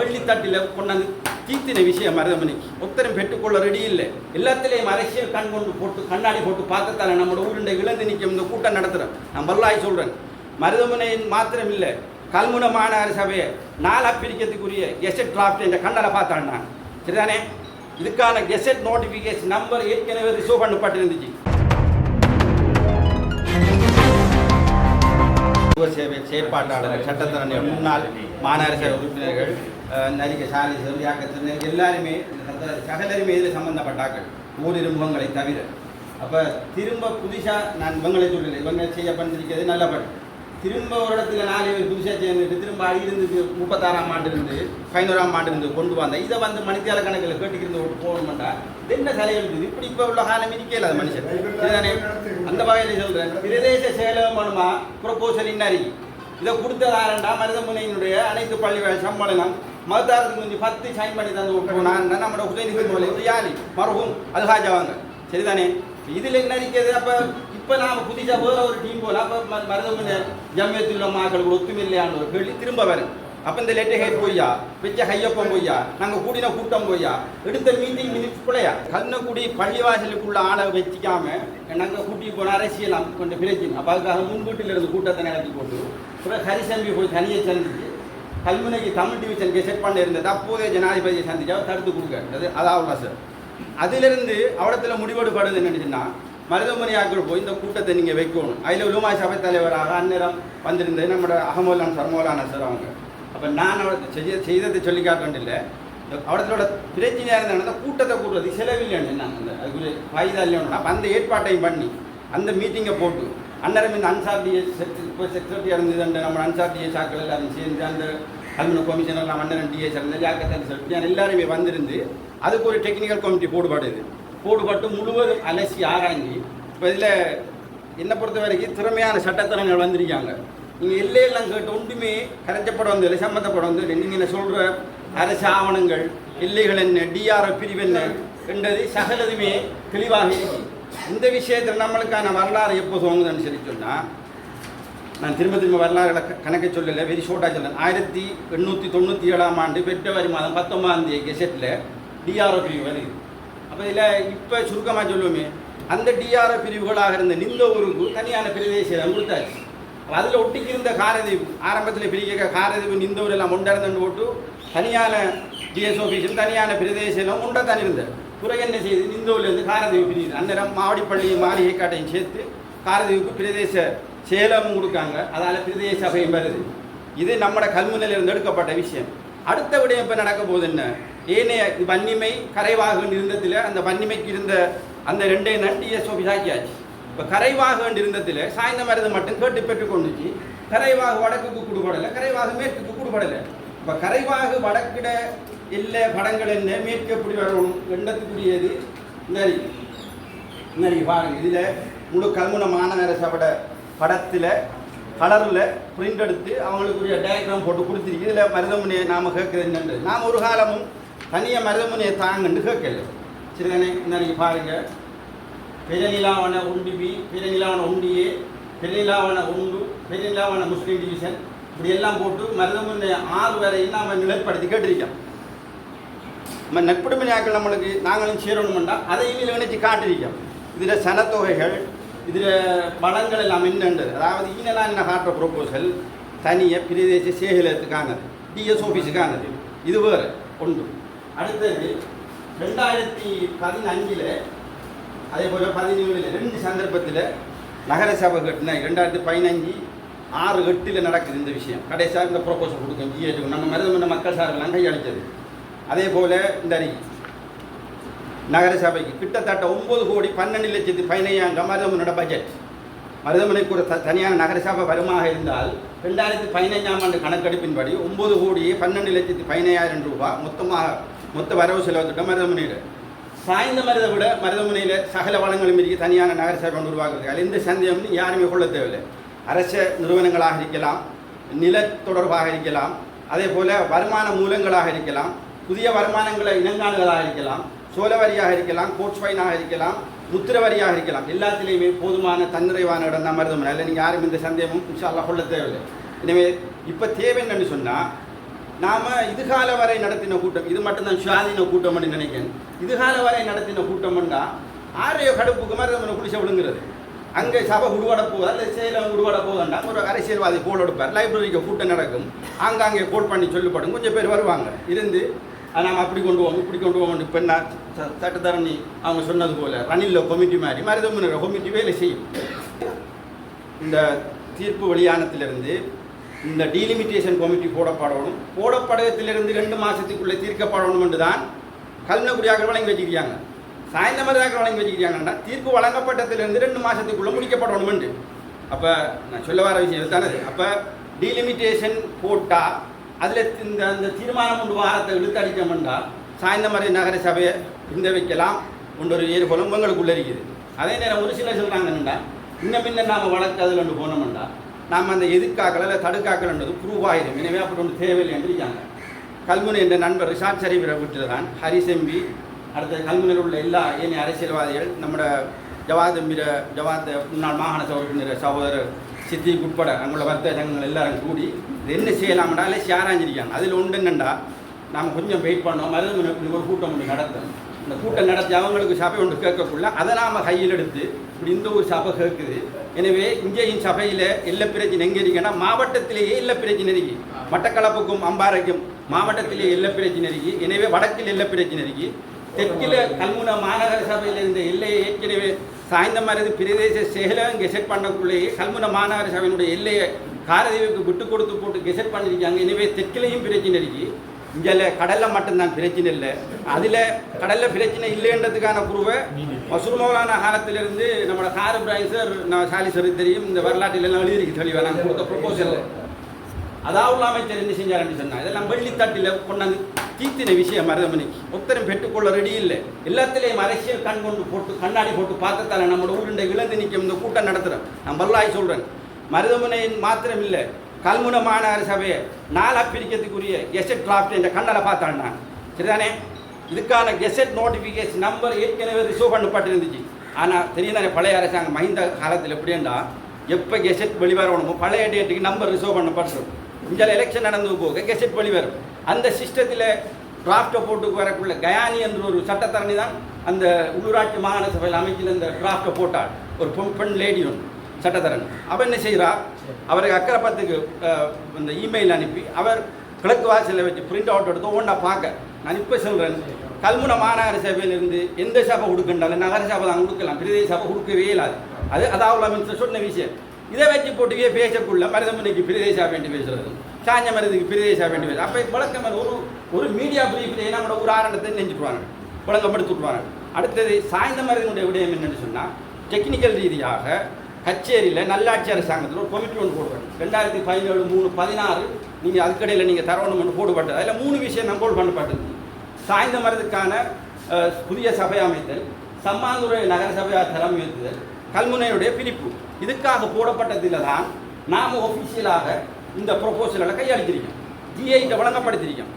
வெள்ளித்தட்டில் கொண்டாந்து தீர்த்தின விஷயம் மருதமணிக்கு ஒத்தரம் பெற்றுக்கொள்ள ரெடி இல்லை. எல்லாத்திலையும் அரசியல் கண் கொண்டு போட்டு கண்ணாடி போட்டு பார்க்கத்தானே நம்மளோட ஊருண்டை இழந்து நிற்கும் இந்த கூட்டம் நடத்துகிறேன். நான் வல்லாய் சொல்கிறேன், மருதமனையின் மாத்திரம் இல்லை, கல்முனை மாநகர சபையை 4 பிரிக்கிறதுக்குரிய கெசட் டிராஃப்ட் என்ற கண்ணலை பார்த்தான் நான். சரிதானே? இதுக்கான கெசட் நோட்டிஃபிகேஷன் நம்பர் ஏற்கனவே ரிசர்வ் பண்ணப்பட்டிருந்துச்சு. சேவை செயற்பாட்டாளர்கள், சட்டத்தரணி, முன்னாள் மாநகர சபை உறுப்பினர்கள், நடிகை சாலை செல்வியாக்கத்தினர் எல்லாருமே சகலருமே இதில் சம்பந்தப்பட்டார்கள், ஓரிரு முகங்களை தவிர. அப்போ திரும்ப புதுசாக நான் இவங்களை சொல்லலை, இவங்க செய்ய பண்ணிருக்கிறது நல்லபடி. திரும்ப ஒரு இடத்துல 4 பேர் புதுசாக சேர்ந்துட்டு திரும்ப அடியிருந்து 36ஆம் ஆண்டிலிருந்து 11ஆம் ஆண்டிலிருந்து கொண்டு வந்தேன். இதை வந்து மணித்தியால கணக்கில் கேட்டுக்கிருந்து விட்டு போகணுமெண்டா என்ன தலையெழுத்து இப்படி இப்போ உள்ள காலம் இருக்கல அது மனுஷன். இதுதானே அந்த வகையில் சொல்கிறேன். பிரதேச செயலகம் வேணுமா ப்ரொபோசல் இன்னறி இதை கொடுத்ததாரண்டா மருதமுனையினுடைய அனைத்து பள்ளி சம்மேளனம் மதத்தாரத்துக்கு கொஞ்சம் 10 சைன் பண்ணி தந்து போனான்னா நம்மளோட உதயநிதி யாரி மரகும் அல்ஹாஜாவாங்க. சரிதானே? இதில் என்ன இருக்கிறது? அப்போ இப்போ நாம் புதுசாக வேறு ஒரு டீம் போகலாம். அப்போ மருதமுனை ஜம்மியத்தில் உள்ள மக்களுக்கு ஒத்துமில்லையான்னு ஒரு கேள்வி திரும்ப வரும். அப்போ இந்த லெட்டர் ஹெட் போய்யா, வச்ச கையப்பம் போய்யா, நாங்கள் கூடின கூட்டம் போய்யா, எடுத்த மீட்டிங் மினிட்ஸ் பிள்ளையா, கண்ணக்குடி பள்ளிவாசலுக்குள்ள ஆளை வச்சிக்காம நாங்கள் கூட்டி போன அரசியலாம் கொஞ்சம் பிரச்சனை. அப்போ அதுக்காக முன்கூட்டில் இருந்து கூட்டத்தை நடத்தி போட்டு அப்புறம் ஹரிசம்பி போய் தனியை சந்திச்சு கல்முனைக்கு தமிழ் டிவிஷன் கெசட் பண்ண இருந்தது. அப்போதே ஜனாதிபதியை சந்திச்சா தடுத்து கொடுக்கிறது. அதாவது சார் அதிலிருந்து அவடத்தில் முடிவெடுப்படுது என்னென்னா மருதமணியாக்கள் போய் இந்த கூட்டத்தை நீங்கள் வைக்கணும். அதில் உலமா சபை தலைவராக அந்நேரம் வந்திருந்தது நம்மளோட அகமோலான் சர்மோலான சார் அவங்க. அப்போ நான் செய்ததை சொல்லி காட்டண்டில்லை. அவடத்தோட பிரச்சனையாக இருந்தாங்கன்னா கூட்டத்தை கூட்டுறது செலவில்லைன்னு நான் அந்த அதுக்குள்ளே வாய்தா இல்லைன்னா அப்போ அந்த ஏற்பாட்டையும் பண்ணி அந்த மீட்டிங்கை போட்டு அந்நேரம் இந்த அன்சார் டிஎஸ் இப்போ செக்ரட்டரியாக இருந்தது அந்த நம்ம அன்சார் டிஎஸ் ஆக்கள் எல்லாரும் சேர்ந்து அந்த கல்முனை கமிஷனர் நம்ம அண்ணன் டிஎஸ் இருந்தது யாக்கத்தான் செக்ரட்டரி எல்லாருமே வந்திருந்து அதுக்கு ஒரு டெக்னிக்கல் கமிட்டி போடுபட்டு முழுவதும் அலசி ஆராய்ஞ்சி இப்போ இதில் என்னை பொறுத்த வரைக்கும் திறமையான சட்டத்தரங்கள் வந்திருக்காங்க. நீங்கள் எல்லையெல்லாம் கேட்டு ஒன்றுமே கரைச்சப்பட வந்து சம்மந்தப்பட வந்து நீங்கள் என்ன சொல்கிற அரசு ஆவணங்கள் எல்லைகள் என்ன டிஆர்எஃப் பிரிவு என்ன என்றது சகலதுமே தெளிவாக இருக்கு. இந்த விஷயத்தில் நம்மளுக்கான வரலாறு எப்போ தோங்குதுன்னு சொல்லி சொன்னால் நான் திரும்ப வரலாறுகளை கணக்கை சொல்லலை, வெரி ஷோர்ட்டாக சொல்லேன். 1897ஆம் ஆண்டு பிப்ரவரி மாதம் 19ஆம் தேதி கெசட்டில் டிஆர்எஃப் பிரிவு வருது. அப்போ இதில் இப்போ சுருக்கமாக சொல்லுவோமே அந்த டிஆர்எஃப் பிரிவுகளாக இருந்த நிந்த ஊருக்கு தனியான பிரதேசம் கொடுத்தாச்சு. அதில் ஒட்டிக்கு இருந்த காரதீவு ஆரம்பத்தில் பிரிக்க காரதீவு நிந்தூர் எல்லாம் ஒன்றறந்து போட்டு தனியான டிஎஸ் ஆஃபீஸும் தனியான பிரதேசம் ஒன்றை தான் இருந்தது. பிறகு என்ன செய்யுது, நிந்தூர்லேருந்து காரதீவு பிரியுது. அந்நேரம் மாவடிப்பள்ளி மாளிகை காட்டையும் சேர்த்து காரதீவுக்கு பிரதேச சேலமும் கொடுக்காங்க. அதால் பிரதேச சபையும் வருது. இது நம்மளோட கல்முனையிலிருந்து எடுக்கப்பட்ட விஷயம். அடுத்த விடயம் இப்போ நடக்க போகுது என்ன, ஏனைய வன்னிமை கரைவாக இருந்ததில் அந்த வன்னிமைக்கு இருந்த அந்த 2 டிஎஸ் ஆஃபீஸ் ஆக்கியாச்சு. இப்போ கரைவாக இருந்ததில் சாய்ந்த மருது மட்டும் கேட்டு பெற்றுக்கொண்டுச்சு. கரைவாக வடக்குக்கு கூடுபடலை, கரைவாக மேற்குக்கு கூடுபடலை. இப்போ கரைவாக வடக்கிட இல்லை படங்கள் என்ன மேற்கு எப்படி வரணும் எண்ணத்துக்குரியது நிறைய பாருங்க. இதில் முழு கல்முனை மாநகர சபையோட படத்தில் கலரில் பிரிண்ட் எடுத்து அவங்களுக்குரிய டயக்ராம் போட்டு கொடுத்துருக்கு. இதில் மருதமுனையை நாம் கேட்குறது என்னென்று நாம் ஒரு காலமும் தனியாக மருதமுனையை தாங்கன்னு கேட்கல. சரிதானே? இன்னைக்கு பாருங்கள், பெருநிலாவன உண்டு பி, பெருநிலாவன உண்டு ஏ, பெருநிலாவன உண்டு, பெருநிலாவன முஸ்லீம் டிவிஷன் இப்படி எல்லாம் போட்டு மருதமுனை 6 வரையும் நாம் நிலைப்படுத்தி கேட்டிருக்கோம். நம்ம நட்புடுமையாக்கள் நம்மளுக்கு நாங்களும் சேரணுமெண்டா அதையும் இதில் நினைச்சு காட்டிருக்கோம். இதில் சனத்தொகைகள் இதில் படங்கள் எல்லாம் என்னன்றது, அதாவது ஈனெல்லாம் என்ன காட்டுற ப்ரொபோசல் தனியாக பிரதேச சேகலத்துக்கானது, டிஎஸ் ஆஃபீஸுக்கானது. இது வேறு ஒன்று. அடுத்தது 2015 அதே போல் 17 2 சந்தர்ப்பத்தில் நகர சபை கட்டின 2015 6/8 நடக்குது இந்த விஷயம். கடைசியாக இந்த ப்ரொபோசல் கொடுக்கும் ஜிஏட்டுக்கு நம்ம மருதமன்ற மக்கள் சார்பெல்லாம் கையளித்தது. அதே போல் இந்த நகர சபைக்கு கிட்டத்தட்ட 9,12,15,000 மருதமுனோட பட்ஜெட். மருதமுனைக்கு ஒரு தனியான நகர சபை வருமாக இருந்தால் 2015ஆம் ஆண்டு கணக்கெடுப்பின்படி 9,12,15,000 ரூபாய் மொத்த வரவு செலவு திட்டம் மருதமுனையில். சாய்ந்த மருதை விட மருதமுனையில் சகல வளங்களும் இருக்கு தனியான நகர சபை உருவாக்குறது. அதில் எந்த சந்தேகம்னு யாருமே கொள்ள தேவையில்லை. அரச நிறுவனங்களாக இருக்கலாம், நில தொடர்பாக இருக்கலாம், அதே போல் வருமான மூலங்களாக இருக்கலாம், புதிய வருமானங்களை இனங்காணுகளாக இருக்கலாம், சோழ வரியாக இருக்கலாம், கோட்ஸ் ஃபைனாக இருக்கலாம், முத்திர வரியாக இருக்கலாம். எல்லாத்திலையுமே போதுமான தன்னிறைவான இடம் தான் மருதமனை. இல்லை நீங்கள் யாரும் இந்த சந்தேகமும் இன்ஷா அல்லாஹ் கொள்ள தேவையில்லை. எனவே இப்போ தேவை என்னன்னு சொன்னால் நாம் இதுகால வரை நடத்தின கூட்டம், இது மட்டும்தான் சுவாதீன கூட்டம் அப்படின்னு நினைக்கிறேன். இதுகால வரை நடத்தின கூட்டம்னா ஆரையோ கடுப்புக்கு மாதிரி நம்ம குளிச்ச விழுங்குறது. அங்கே சபை உருவாட போகுதா இல்லை சேலம் உருவாட போகுதுன்னா ஒரு அரசியல்வாதி கோல் எடுப்பார், லைப்ரரிக்கு கூட்டம் நடக்கும், ஆங்காங்கே கோல் பண்ணி சொல்லப்படும், கொஞ்சம் பேர் வருவாங்க இருந்து நாம் அப்படி கொண்டு போவோம் இப்படி கொண்டு போவோம். இப்போ என்ன சட்டத்தரணி அவங்க சொன்னது போல் ரணிலில் கமிட்டி மாதிரி மருதமுனை கமிட்டி வேலை செய்யும். இந்த தீர்ப்பு வெளியானத்திலிருந்து இந்த டீலிமிட்டேஷன் கமிட்டி போடப்படணும், போடப்படத்திலிருந்து 2 மாதத்துக்குள்ளே தீர்க்கப்படணும் என்று தான் கல்நகுடியாக வழங்கி வச்சுக்கிறாங்க. சாய்ந்த மருதாக வழங்கி வச்சுக்கிறாங்கன்னா தீர்ப்பு வழங்கப்பட்டத்திலிருந்து 2 மாதத்துக்குள்ளே முடிக்கப்படணும் என்று. அப்போ நான் சொல்ல வர விஷயம் தானே. அப்போ டீலிமிட்டேஷன் போட்டால் அதில் அந்த தீர்மானம் ஒன்று வாரத்தை இழுத்தடிக்கமெண்டா சாய்ந்த மருத நகர சபையை இந்த வைக்கலாம் ஒன்று ஏற்படும் உங்களுக்குள்ளே இருக்குது. அதே நேரம் ஒரு சிலர் சொல்கிறாங்கண்டா இன்னும் பின்ன நாம் வழக்கு அதில் ஒன்று போனோம்டா நாம் அந்த எதிர்காக்கல இல்லை தடுக்காக்கலன்றது ப்ரூவ் ஆகிடும். எனவே அப்படி ஒன்று தேவையில்லை என்று இருக்காங்க. கல்முனை என்ற நண்பர் ரிஷாட் ஷரீஃபரை வீட்டில் தான் ஹரிசெம்பி, அடுத்த கல்முனையில் உள்ள எல்லா ஏனைய அரசியல்வாதிகள், நம்மட ஜவாத் முன்னாள் மாகாண சபை சகோதரர் சித்திக்கு உட்பட அங்குள்ள வர்த்தக சங்கங்கள் எல்லாரும் கூடி இது என்ன செய்யலாம்டா இல்லை சேராஞ்சிருக்காங்க. அதில் ஒன்று என்னென்னா நாம் கொஞ்சம் வெயிட் பண்ணோம், மருதமுனை ஒரு கூட்டம் ஒன்று நடத்தணும். இந்த கூட்டம் நடத்தி அவங்களுக்கு சபை ஒன்று கேட்கக்குள்ள அதை நாம் கையில் எடுத்து இப்படி இந்த ஒரு சபை கேட்குது. எனவே இங்கேயும் சபையில் எல்லா பிரச்சனை எங்கே இருக்குன்னா மாவட்டத்திலேயே எல்லா பிரச்சனை இருக்கு. மட்டக்களப்புக்கும் அம்பாறைக்கும் மாவட்டத்திலேயே எல்லா பிரச்சனை இருக்கு. எனவே வடக்கில் எல்லா பிரச்சனை இருக்கு. தெற்கில் கல்முனை மாநகர சபையில் இருந்த எல்லையை ஏற்கனவே சாய்ந்த மருது பிரதேச செயலம் கெசட் பண்ணக்குள்ளேயே கல்முனை மாநகர சபையினுடைய எல்லையை காரதீவுக்கு விட்டு கொடுத்து போட்டு கெசட் பண்ணியிருக்காங்க. எனவே தெற்கிலையும் பிரச்சனை இருக்கு. இங்கே கடலில் மட்டும்தான் பிரச்சனை இல்லை. அதில் கடலில் பிரச்சனை இல்லைன்றதுக்கான குருவை மசூர்மௌலான காலத்திலிருந்து நம்மளோட கார் இப்ராஹிம் சார் சாலிசரு தெரியும், இந்த வரலாற்றில் எல்லாம் எழுதிருக்கு தெளிவாக. நாங்கள் கொடுத்த ப்ரொபோசலில் அதாவது அமைச்சர் என்ன செஞ்சாருன்னு சொன்னால் இதெல்லாம் வெள்ளித்தட்டில் கொண்டாந்து தீர்த்தின விஷயம். மருதமணிக்கு ஒருத்தரும் பெற்றுக்கொள்ள ரெடி இல்லை. எல்லாத்திலையும் அரசியல் கண் கொண்டு போட்டு கண்ணாடி போட்டு பார்த்ததால நம்மளோட ஊருண்டை இழந்து நிற்கும் இந்த கூட்டம் நடத்துகிறோம். நான் வரலாய் சொல்கிறேன், மருதமுனையின் மாத்திரம் இல்லை கல்முனை மாநகர சபையை 4 பிரிக்கிறதுக்குரிய கெசட் டிராஃப்ட் என்ற கண்ணலை பார்த்தாள் நான். சரிதானே? இதுக்கான கெசட் நோட்டிஃபிகேஷன் நம்பர் ஏற்கனவே ரிசர்வ் பண்ணப்பட்டிருந்துச்சு. ஆனால் தெரியும் தானே பழைய அரசாங்கம் மஹிந்த காலத்தில் எப்படின்னா எப்போ கெசட் வெளிவரணுமோ பழைய டேட்டுக்கு நம்பர் ரிசர்வ் பண்ணப்பட்டுரும். இங்கே எலெக்ஷன் நடந்து போக கெசட் வெளிவரும். அந்த சிஸ்டத்தில் டிராஃப்டை போட்டு வரக்குள்ள கயானி என்ற ஒரு சட்டத்தரணி தான் அந்த உள்ளூராட்சி மாகாண சபையில் அமைக்கிற அந்த டிராஃப்டை போட்டாள். ஒரு பெண் லேடி ஒன்று சட்டத்தரணி. அவள் என்ன செய்கிறா, அவருக்கு அக்கரைப்பத்துக்கு இந்த இமெயில் அனுப்பி அவர் கிழக்கு வாசலில் வச்சு பிரிண்ட் அவுட் எடுத்து ஒன்றா பார்க்க. நான் இப்போ சொல்கிறேன், கல்முனை மாநகர சபையிலிருந்து எந்த சபை கொடுக்கண்டாலும் நகர சபை தான் கொடுக்கலாம், பிரதேச சபை கொடுக்கவே இல்லாது. அதாவது சொன்ன விஷயம். இதை வச்சு போட்டுவே பேசக்குள்ள மருதமுனைக்கு பிரதேச வேண்டி பேசுறது, சாஞ்ச மருதுக்கு பிரதேச வேண்டி பேசுறது. அப்போ வழக்கம் ஒரு மீடியா பிரீஃப்லேயே நம்மளோட ஒரு ஆரணத்தை நெஞ்சுட்டுவாங்க, வழங்கப்படுத்தி விட்டுவாங்க. அடுத்தது சாய்ந்த மருதினுடைய விடயம் என்னென்னு சொன்னால் டெக்னிக்கல் ரீதியாக கச்சேரியில் நல்லாட்சி அரசாங்கத்தில் ஒரு கமிட்டி ஒன்று போடுவாங்க. 2017, 3, 16 நீங்கள் அதுக்கடையில் நீங்கள் தரவணும் ஒன்று போடுபட்டது. அதில் 3 விஷயம் நம்போல் பண்ணப்பட்டது. சாய்ந்த மருதுக்கான புதிய சபை அமைத்தல், சம்மாந்துறை நகர சபையார் தலைமையேற்றுதல், கல்முனையுடைய பிரிப்பு. இதுக்காக போடப்பட்டதில் தான் நாம் ஒஃபிஷியலாக இந்த ப்ரொபோசலை கையளித்திருக்கோம், ஜிஐட்ட வழங்கப்படுத்திருக்கோம்,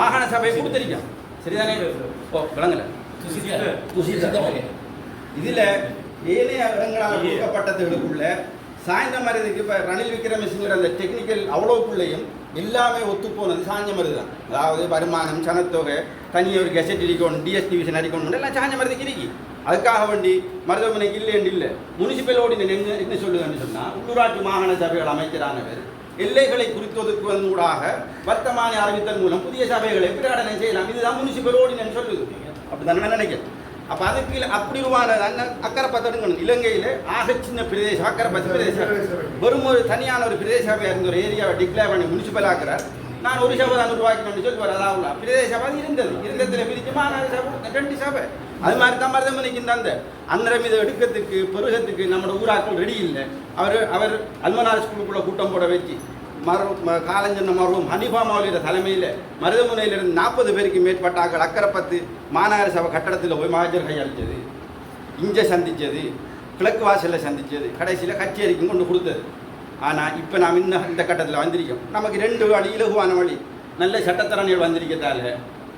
மாகாண சபை கொடுத்திருக்கோம். சரிதானே? ஓ விளங்கலை. இதில் ஏனைய இடங்களால் கொடுக்கப்பட்டதுகளுக்குள்ள சாய்ந்த மருதுக்கு இப்போ ரணில் விக்ரமசிங்கிற அந்த டெக்னிக்கல் அவ்வளோக்குள்ளேயும் எல்லாமே ஒத்துப்போனது சாய்ந்த மருது தான். அதாவது வருமானம், சனத்தொகை, தனியாக ஒரு கெசட் அடிக்கணும், டிஎஸ் டிவிஷன் அடிக்கணும், எல்லாம் சாய்ந்த மருதுக்கு இருக்கு. அதுக்காக வேண்டி மருதமனைக்கு இல்லைன்னு இல்லை. முனிசிபல் ஓர்டினன்ஸ் என்ன சொல்லுதுன்னு சொன்னால் உள்ளூராட்சி மாகாண சபைகள் அமைச்சரானவர் எல்லைகளை குறித்தொதுக்குவதூடாக வர்த்தமானி அறிவித்தல் மூலம் புதிய சபைகளை பிரகடனை செய்யலாம். இதுதான் முனிசிபல் ஓர்டினன்ஸ் சொல்லுது. அப்படி தானே நான் நினைக்கிறேன். அப்போ அதுக்கு அப்படி உருவான அக்கரைப்பத்தடுங்கணும். இலங்கையில் ஆக சின்ன பிரதேசம் அக்கரைப்பத்து பிரதேசம், வெறும் ஒரு தனியான ஒரு பிரதேச சபையாக இருந்த ஒரு ஏரியாவை டிக்ளேர் பண்ணி முனிசிபல் ஆக்குறார். நான் ஒரு சபை தான் உருவாக்கணும்னு சொல்லுவார். அதாவது பிரதேச சபை இருந்ததில் பிரித்து மாநகர சபை 2 சபை. அது மாதிரி தான் மருதமனைக்கு அந்த அந்தரம் இதை எடுக்கிறதுக்கு பெருகத்துக்கு நம்மளோட ஊராக்கள் ரெடி இல்லை. அவர் அல்மனார் ஸ்கூலுக்குள்ளே கூட்டம் போட வச்சு காலஞ்சன்ன மருவம் ஹனிஃபா மௌலியோட தலைமையில் மருதமுனையிலிருந்து 40 பேருக்கு மேற்பட்டாக்கள் அக்கரைப்பத்து மாநகர சபை கட்டடத்தில் போய் மகஜர் கையளித்தது, இங்கே சந்தித்தது, கிழக்கு வாசலில் சந்தித்தது, கடைசியில் கச்சேரிக்கும் கொண்டு கொடுத்தது. ஆனால் இப்போ நாம் இந்த கட்டத்தில் வந்திருக்கோம். நமக்கு 2 வழி இலகுவான வழி, நல்ல சட்டத்தரணிகள் வந்திருக்கிறதால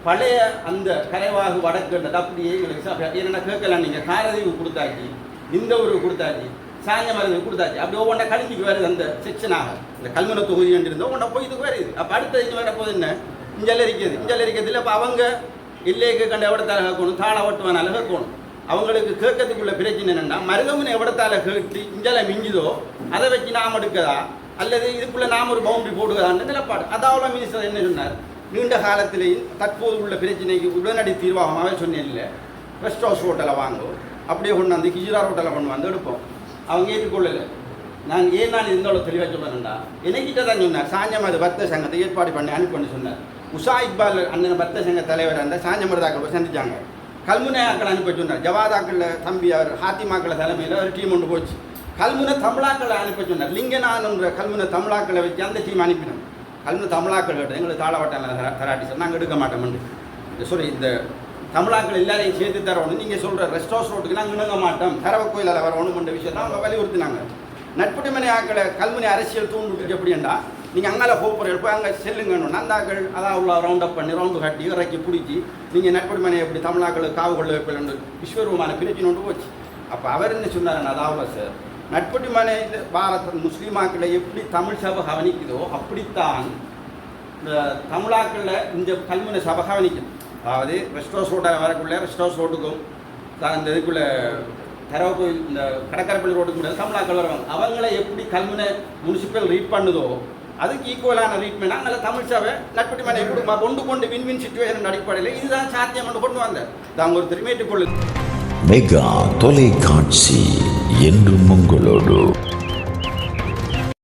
பழைய அந்த கரைவாகு வடக்குன்றது அப்படியே எங்களுக்கு என்னென்ன கேட்கலாம். நீங்கள் காரதீவு கொடுத்தாச்சு, இந்த ஒரு கொடுத்தாச்சு, சாஞ்ச மருந்து கொடுத்தாச்சு. அப்படி ஒவ்வொன்றா கழிஞ்சிக்கு வருது அந்த செக்ஷனாக. இந்த கல்முனை தொகுதி என்று இருந்தோம் ஒன்றா போய் இதுக்கு வருது. அப்போ அடுத்த இது வர போது என்ன இஞ்சல் இருக்கிறதுல இப்போ அவங்க இல்லைக்கு கண்ட எவ்வளத்தால் கேட்கணும், தாளை ஓட்டுவானால கேட்கணும். அவங்களுக்கு கேட்கறதுக்குள்ள பிரச்சனை என்னென்னா மருதமுனை எவ்வளத்தால் கேட்டு இஞ்சலை மிஞ்சுதோ அதை வச்சு நாம் எடுக்கதா அல்லது இதுக்குள்ளே நாம் ஒரு பவுண்டரி போடுவதான்ற நிலப்பாடு. அதாவது மினிஸ்டர் என்ன சொன்னார், நீண்ட காலத்திலேயும் தற்போது உள்ள பிரச்சனைக்கு உடனடி தீர்வாகும் அவர் சொன்னேன் இல்லை, ரெஸ்ட் ஹவுஸ் ஹோட்டலை வாங்கும் அப்படியே கொண்டு வந்து கிஜிரார் ஹோட்டலை கொண்டு வந்து எடுப்போம். அவங்க ஏற்றுக்கொள்ளலை. நான் இருந்தாலும் தெளிவாக சொல்லணும்டா எனக்கிட்ட தான் சொன்னார். சாஞ்சமது பக்த சங்கத்தை ஏற்பாடு பண்ணி அனுப்பி சொன்னார். உஷா இக்பால் அண்ணன் பக்த சங்க தலைவர் அந்த சாஞ்சமருதாக்கள் போய் சந்திச்சாங்க. கல்முனை ஆக்கள் அனுப்பி சொன்னார். ஜவாதாக்கள் தம்பி அவர் ஹாத்திமாக்களை தலைமையில் ஒரு டீம் ஒன்று போச்சு. கல்முனை தமிழாக்களை அனுப்பி சொன்னார். லிங்கனான்ற கல்முனை தமிழாக்களை வச்சு அந்த டீம் அனுப்பினோம். கல்முனை தமிழாக்கள் கேட்டோம், எங்களுக்கு தாளவட்டம் தராட்டி சார் நாங்கள் எடுக்க மாட்டோம்னு சொல்லி இந்த தமிழாக்கள் எல்லாரையும் சேர்த்து தரணும். நீங்கள் சொல்கிற ரெஸ்ட் ஹவுஸ் ரோட்டுக்கு நாங்கள் இணங்க மாட்டோம், தரவ கோயிலில் வரணும்ன்ற விஷயத்தான் அவங்க வலியுறுத்தினாங்க. நட்புடிமனை ஆக்களை கல்முனை அரசியல் தூண்டுட்டு எப்படின்னா நீங்கள் அங்கே போகிற போய் அங்கே செல்லுங்கன்னு அந்த ஆக்கள் அதான் உள்ள ரவுண்ட் அப் பண்ணி ரவுண்டு கட்டி இறக்கி பிடிச்சி நீங்கள் நட்புடிமனை எப்படி தமிழாக்கள் காவு கொள்ள வைப்பது விஸ்வரூபமான பிரச்சனை ஒன்று போச்சு. அப்போ அவர் என்ன சொன்னார், அதாவது சார் நட்புடிமனை பாரத முஸ்லீமாக்களை எப்படி தமிழ் சபை கவனிக்குதோ அப்படித்தான் இந்த தமிழாக்களில் இந்த கல்முனை சபை கவனிக்கும். அதாவது ரெஸ்ட் ஹவுஸ் ரோட்டாக வரக்குள்ள ரெஸ்ட் ஹவுஸ் ரோட்டுக்கும் இந்த இதுக்குள்ளே தரவு கோயில் இந்த கடற்கரைப்பள்ளி ரோட்டுக்கு கூட தமிழாக்கள் வருவாங்க. அவங்கள எப்படி கல்முனை முனிசிபல் ரீட் பண்ணுதோ அதுக்கு ஈக்குவலான ட்ரீட்மெண்ட் அங்கே தமிழ் சபை நட்புடிமனை கொண்டு கொண்டு வின் சிச்சுவேஷன் அடிப்படையில் இதுதான் சாத்தியம் என்று கொண்டு வந்தார். தாங்க ஒரு திரும்பிட்டுக் கொள்ளுது. மெகா தொலைக்காட்சி என்றும் உங்களோடு.